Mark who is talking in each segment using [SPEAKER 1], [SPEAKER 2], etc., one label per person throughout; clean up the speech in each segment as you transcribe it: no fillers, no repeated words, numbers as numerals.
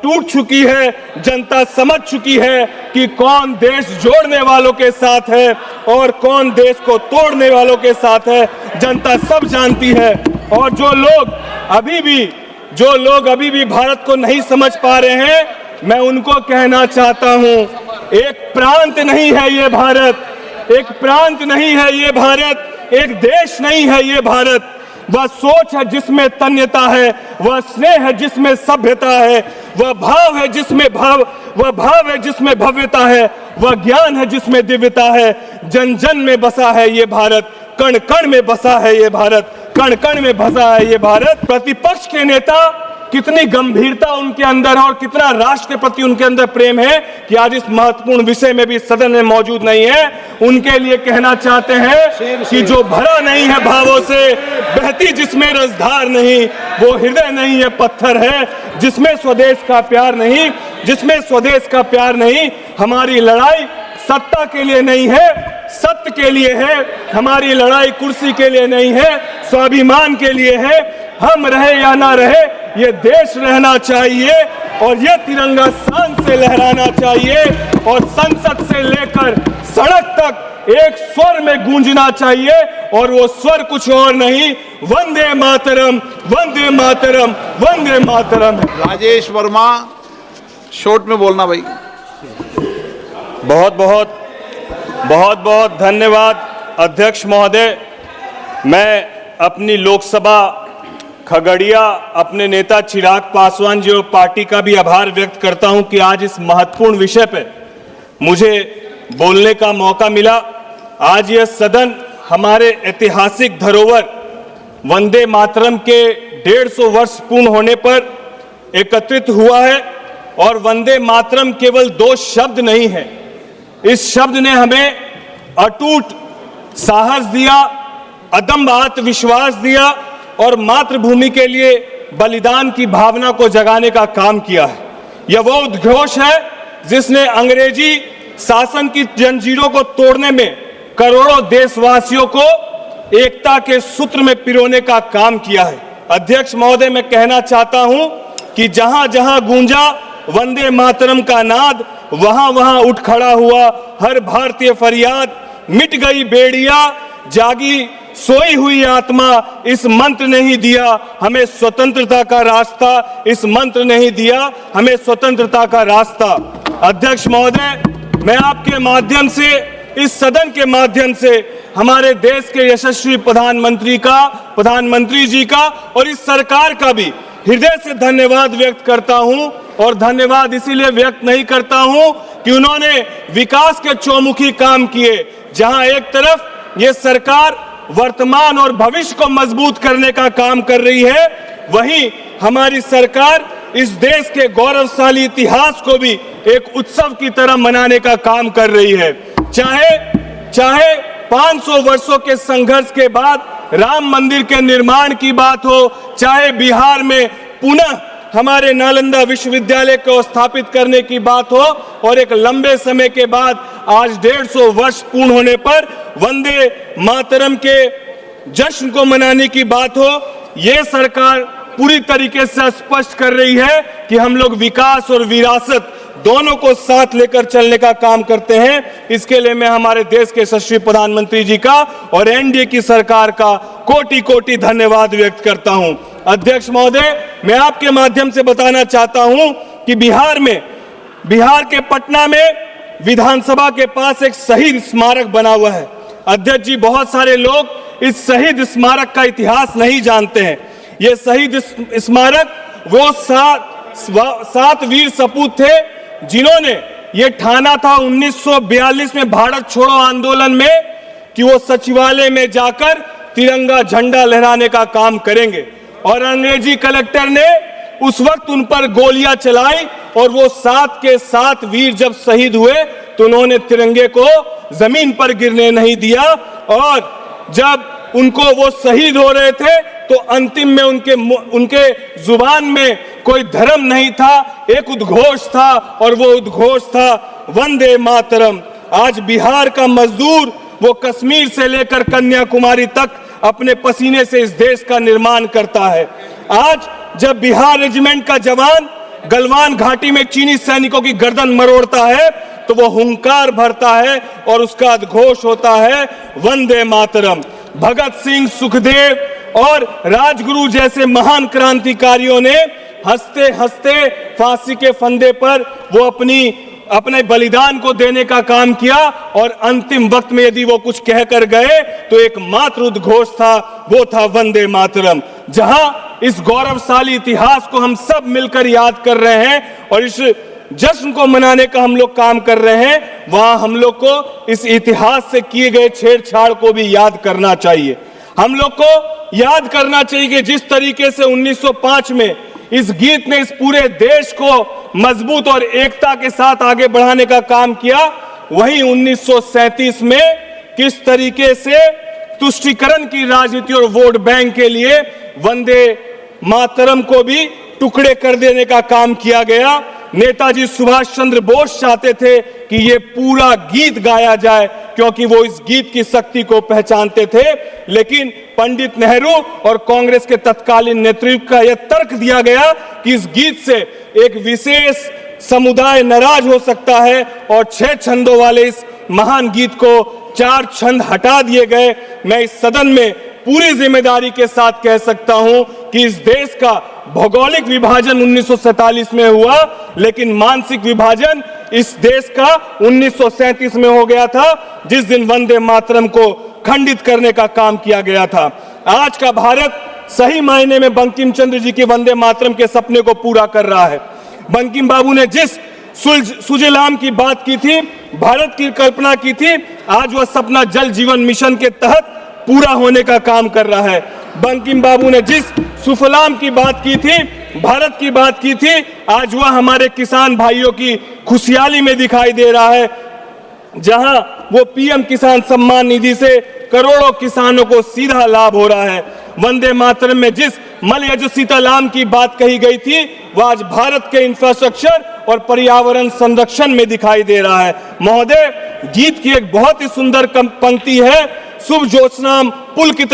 [SPEAKER 1] टूट चुकी है, जनता समझ चुकी है कि कौन देश जोड़ने वालों के साथ है और कौन देश को तोड़ने वालों के साथ है। जनता सब जानती है। और जो लोग अभी भी भारत को नहीं समझ पा रहे हैं, मैं उनको कहना चाहता हूं, एक प्रांत नहीं है ये भारत, एक प्रांत नहीं है ये भारत, एक देश नहीं है ये भारत। वह सोच है जिसमें तन्यता है, वह स्नेह है जिसमें सभ्यता है, वह भाव है जिसमें भव्यता है, वह ज्ञान है जिसमें दिव्यता है। जन जन में बसा है ये भारत, कण कण में बसा है ये भारत, कण कण में बसा है ये भारत। प्रतिपक्ष के नेता कितनी गंभीरता उनके अंदर है और कितना राष्ट्र के प्रति उनके अंदर प्रेम है कि आज इस महत्वपूर्ण विषय में भी सदन में मौजूद नहीं है। उनके लिए कहना चाहते हैं कि जो भरा नहीं है भावों से, बहती जिसमें रसधार नहीं, वो हृदय नहीं है पत्थर है, जिसमें स्वदेश का प्यार नहीं, जिसमें स्वदेश का प्यार नहीं। हमारी लड़ाई सत्ता के लिए नहीं है, सत्य के लिए है। हमारी लड़ाई कुर्सी के लिए नहीं है, स्वाभिमान के लिए है। हम रहे या ना रहे, ये देश रहना चाहिए और ये तिरंगा शान से लहराना चाहिए और संसद से लेकर सड़क तक एक स्वर में गूंजना चाहिए और वो स्वर कुछ और नहीं, वंदे मातरम, वंदे मातरम, वंदे मातरम है।
[SPEAKER 2] राजेश वर्मा, शॉर्ट में बोलना भाई।
[SPEAKER 1] बहुत बहुत धन्यवाद अध्यक्ष महोदय। मैं अपनी लोकसभा खगड़िया अपने नेता चिराग पासवान जी और पार्टी का भी आभार व्यक्त करता हूं कि आज इस महत्वपूर्ण विषय पे मुझे बोलने का मौका मिला। आज यह सदन हमारे ऐतिहासिक धरोहर वंदे मातरम के 150 वर्ष पूर्ण होने पर एकत्रित हुआ है। और वंदे मातरम केवल 2 शब्द नहीं है, इस शब्द ने हमें अटूट साहस दिया, अदम्य आत्मविश्वास दिया और मातृभूमि के लिए बलिदान की भावना को जगाने का काम किया है। यह वो उद्घोष है जिसने अंग्रेजी शासन की जंजीरों को तोड़ने में करोड़ों देशवासियों को एकता के सूत्र में पिरोने का काम किया है। अध्यक्ष महोदय, मैं कहना चाहता हूं कि जहां जहां गूंजा वंदे मातरम का नाद, वहां वहां उठ खड़ा हुआ हर भारतीय फरियाद। मिट गई बेड़िया, जागी सोई हुई आत्मा, इस मंत्र ने ही दिया हमें स्वतंत्रता का रास्ता, इस मंत्र ने ही दिया हमें स्वतंत्रता का रास्ता। अध्यक्ष महोदय, मैं आपके माध्यम से, इस सदन के माध्यम से हमारे देश के यशस्वी प्रधानमंत्री जी का और इस सरकार का भी हृदय से धन्यवाद व्यक्त करता हूं। और धन्यवाद इसीलिए व्यक्त नहीं करता हूं कि उन्होंने विकास के चौमुखी काम किए। जहां एक तरफ ये सरकार वर्तमान और भविष्य को मजबूत करने का काम कर रही है, वहीं हमारी सरकार इस देश के गौरवशाली इतिहास को भी एक उत्सव की तरह मनाने का काम कर रही है। चाहे 500 वर्षों के संघर्ष के बाद राम मंदिर के निर्माण की बात हो, चाहे बिहार में पुनः हमारे नालंदा विश्वविद्यालय को स्थापित करने की बात हो, और एक लंबे समय के बाद आज 150 वर्ष पूर्ण होने पर वंदे मातरम के जश्न को मनाने की बात हो, ये सरकार पूरी तरीके से स्पष्ट कर रही है कि हम लोग विकास और विरासत दोनों को साथ लेकर चलने का काम करते हैं। इसके लिए मैं हमारे देश के यशस्वी प्रधानमंत्री जी का और एनडीए की सरकार का कोटि कोटि धन्यवाद व्यक्त करता हूं। अध्यक्ष महोदय, मैं आपके माध्यम से बताना चाहता हूं कि बिहार के पटना में विधानसभा के पास एक शहीद स्मारक बना हुआ है। अध्यक्ष जी, बहुत सारे लोग इस शहीद स्मारक का इतिहास नहीं जानते हैं। ये शहीद स्मारक वो 7 वीर सपूत थे जिन्होंने ये ठाना था 1942 में भारत छोड़ो आंदोलन में कि वो सचिवालय में जाकर तिरंगा झंडा लहराने का काम करेंगे। और अंग्रेजी कलेक्टर ने उस वक्त उन पर गोलियां चलाई और वो 7 के 7 वीर जब शहीद हुए तो उन्होंने तिरंगे को जमीन पर गिरने नहीं दिया। और जब उनको वो शहीद हो रहे थे तो अंतिम में उनके जुबान में कोई धर्म नहीं था, एक उद्घोष था और वो उद्घोष था वंदे मातरम। आज बिहार का मजदूर वो कश्मीर से लेकर कन्याकुमारी तक अपने पसीने से इस देश का निर्माण करता है। आज जब बिहार रेजिमेंट का जवान गलवान घाटी में चीनी सैनिकों की गर्दन मरोड़ता है तो वो हुंकार भरता है और उसका उद्घोष होता है वंदे मातरम। भगत सिंह, सुखदेव और राजगुरु जैसे महान क्रांतिकारियों ने हंसते हंसते फांसी के फंदे पर वो अपने बलिदान को देने का काम किया और अंतिम वक्त में यदि वो कुछ कहकर गए तो एक मात्र उद्घोष था, वो था वंदे मातरम। जहां इस गौरवशाली इतिहास को हम सब मिलकर याद कर रहे हैं और इस जश्न को मनाने का हम लोग काम कर रहे हैं, वहां हम लोग को इस इतिहास से किए गए छेड़छाड़ को भी याद करना चाहिए। हम लोग को याद करना चाहिए कि जिस तरीके से 1905 में इस गीत ने इस पूरे देश को मजबूत और एकता के साथ आगे बढ़ाने का काम किया, वहीं 1937 में किस तरीके से तुष्टीकरण की राजनीति और वोट बैंक के लिए वंदे मातरम को भी टुकड़े कर देने का काम किया गया। नेताजी सुभाष चंद्र बोस चाहते थे कि ये पूरा गीत गाया जाए क्योंकि वो इस गीत की शक्ति को पहचानते थे, लेकिन पंडित नेहरू और कांग्रेस के तत्कालीन नेतृत्व का यह तर्क दिया गया कि इस गीत से एक विशेष समुदाय नाराज हो सकता है और 6 छंदों वाले इस महान गीत को 4 छंद हटा दिए गए। मैं इस सदन में पूरी जिम्मेदारी के साथ कह सकता हूं कि इस देश का भौगोलिक विभाजन 1947 में हुआ, लेकिन मानसिक विभाजन इस देश का 1937 में हो गया था, जिस दिन वंदे मातरम को खंडित करने का काम किया गया था। आज का भारत सही मायने में बंकिम चंद्र जी के वंदे मातरम के सपने को पूरा कर रहा है। बंकिम बाबू ने जिस सुजलाम की बात की थी, भारत की कल्पना की थी, आज वह सपना जल जीवन मिशन के तहत पूरा होने का काम कर रहा है। बंकिम बाबू ने जिस सुफलाम की बात की थी, भारत की बात की थी, आज वह हमारे किसान भाइयों की खुशहाली में दिखाई दे रहा है, जहां वो पीएम किसान सम्मान निधि से करोड़ों किसानों को सीधा लाभ हो रहा है। वंदे मातरम में जिस मलयज सीताराम की बात कही गई थी, वह आज भारत के इंफ्रास्ट्रक्चर और पर्यावरण संरक्षण में दिखाई दे रहा है। महोदय, गीत की एक बहुत ही सुंदर पंक्ति है, शुभ ज्योत्सनाम पुलकित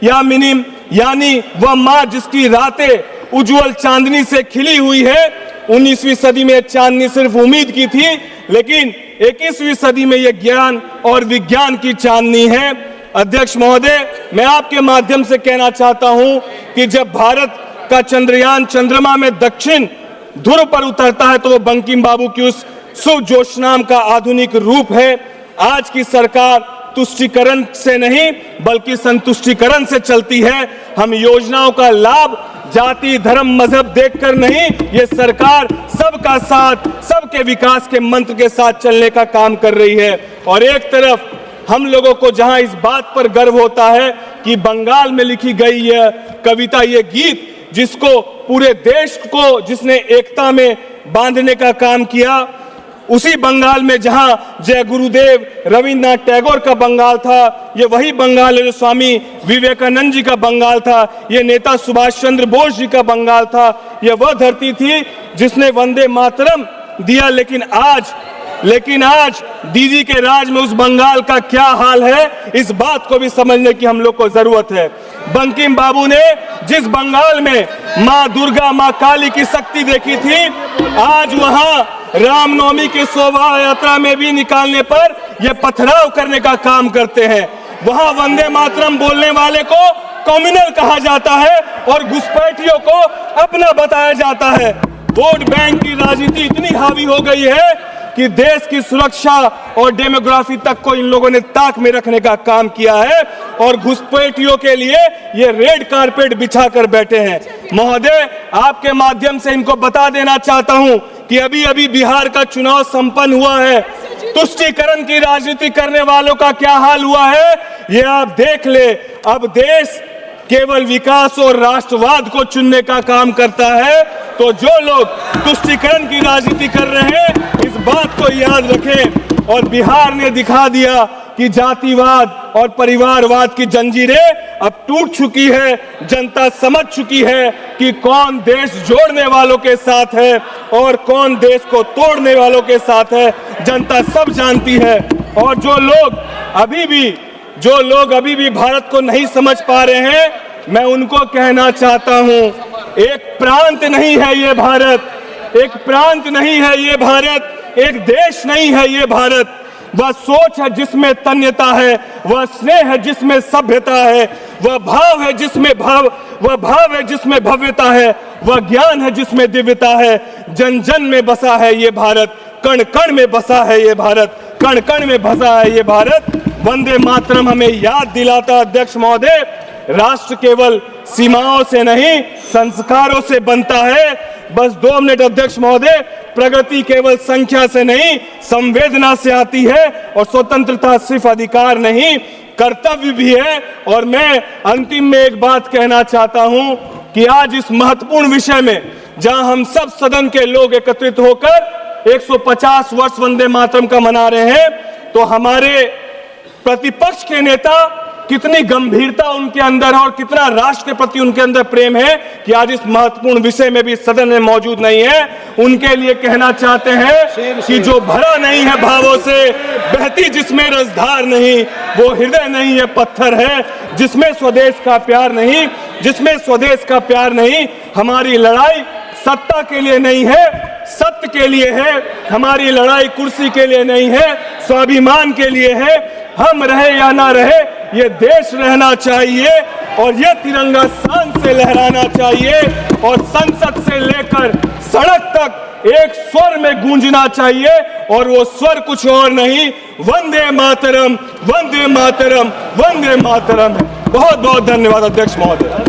[SPEAKER 1] यामिनीम, यानी वह माँ जिसकी रातें उज्जवल चांदनी से खिली हुई है। 19वीं सदी में चांदनी सिर्फ उम्मीद की थी, लेकिन 21वीं सदी में यह ज्ञान और विज्ञान की चांदनी है। अध्यक्ष महोदय, मैं आपके माध्यम से कहना चाहता हूं कि जब भारत का चंद्रयान चंद्रमा में दक्षिण ध्रुव पर उतरता है तो वो बंकिम बाबू की उस शुभ ज्योत्सनाम का आधुनिक रूप है। आज की सरकार तुष्टीकरण से नहीं बल्कि संतुष्टीकरण से चलती है। हम योजनाओं का लाभ जाति, धर्म, मजहब देखकर नहीं, ये सरकार सबका साथ, सबके विकास के मंत्र के साथ चलने का काम कर रही है। और एक तरफ हम लोगों को जहां इस बात पर गर्व होता है कि बंगाल में लिखी गई यह कविता, ये गीत जिसको पूरे देश को जिसने एकता में बांधने का काम किया, उसी बंगाल में जहां जय गुरुदेव रविन्द्रनाथ टैगोर का बंगाल था, ये वही बंगाल है जो स्वामी विवेकानंद जी का बंगाल था, ये नेता सुभाष चंद्र बोस जी का बंगाल था, ये वह धरती थी जिसने वंदे मातरम दिया। लेकिन आज दीदी के राज में उस बंगाल का क्या हाल है, इस बात को भी समझने की हम लोग को जरूरत है। बंकिम बाबू ने जिस बंगाल में माँ दुर्गा, माँ काली की शक्ति देखी थी, आज वहां रामनवमी की शोभा यात्रा में भी निकालने पर यह पथराव करने का काम करते हैं। वहां वंदे मातरम बोलने वाले को कम्युनल कहा जाता है और घुसपैठियों को अपना बताया जाता है। वोट बैंक की राजनीति इतनी हावी हो गई है कि देश की सुरक्षा और डेमोग्राफी तक को इन लोगों ने ताक में रखने का काम किया है और घुसपैठियों के लिए ये रेड कारपेट बिछा कर बैठे हैं। महोदय, आपके माध्यम से इनको बता देना चाहता हूं कि अभी अभी बिहार का चुनाव संपन्न हुआ है। तुष्टीकरण की राजनीति करने वालों का क्या हाल हुआ है, ये आप देख ले। अब देश केवल विकास और राष्ट्रवाद को चुनने का काम करता है, तो जो लोग तुष्टीकरण की राजनीति कर रहे हैं इस बात को याद रखें। और बिहार ने दिखा दिया कि जातिवाद और परिवारवाद की जंजीरें अब टूट चुकी है। जनता समझ चुकी है कि कौन देश जोड़ने वालों के साथ है और कौन देश को तोड़ने वालों के साथ है, जनता सब जानती है। और जो लोग अभी भी भारत को नहीं समझ पा रहे हैं, मैं उनको कहना चाहता हूं, एक प्रांत नहीं है ये भारत, एक प्रांत नहीं है ये भारत, एक देश नहीं है ये भारत। वह सोच है जिसमें तन्यता है, वह स्नेह है जिसमें सभ्यता है, वह भाव है जिसमें भव्यता है, वह ज्ञान है जिसमें दिव्यता है। जन जन में बसा है ये भारत, कण कण में बसा है ये भारत, कण कण में बसा है ये भारत। वंदे मातरम हमें याद दिलाता अध्यक्ष महोदय, राष्ट्र केवल सीमाओं से नहीं संस्कारों से बनता है। बस 2 मिनट अध्यक्ष महोदय। प्रगति केवल संख्या से नहीं संवेदना से आती है, और स्वतंत्रता सिर्फ अधिकार नहीं कर्तव्य भी है। और मैं अंतिम में एक बात कहना चाहता हूं कि आज इस महत्वपूर्ण विषय में जहां हम सब सदन के लोग एकत्रित होकर 150 वर्ष वंदे मातरम का मना रहे हैं, तो हमारे प्रतिपक्ष के नेता कितनी गंभीरता उनके अंदर है और कितना राष्ट्र के प्रति उनके अंदर प्रेम है कि आज इस महत्वपूर्ण विषय में भी सदन में मौजूद नहीं है। उनके लिए कहना चाहते हैं कि जो भरा नहीं है भावों से, बहती जिसमें रसधार नहीं, वो हृदय नहीं है पत्थर है, जिसमें स्वदेश का प्यार नहीं, जिसमें स्वदेश का प्यार नहीं। हमारी लड़ाई सत्ता के लिए नहीं है, सत्य के लिए है। हमारी लड़ाई कुर्सी के लिए नहीं है, स्वाभिमान के लिए है। हम रहे या ना रहे, ये देश रहना चाहिए और ये तिरंगा शान से लहराना चाहिए, और संसद से लेकर सड़क तक एक स्वर में गूंजना चाहिए, और वो स्वर कुछ और नहीं, वंदे मातरम, वंदे मातरम, वंदे मातरम है। बहुत बहुत धन्यवाद अध्यक्ष महोदय।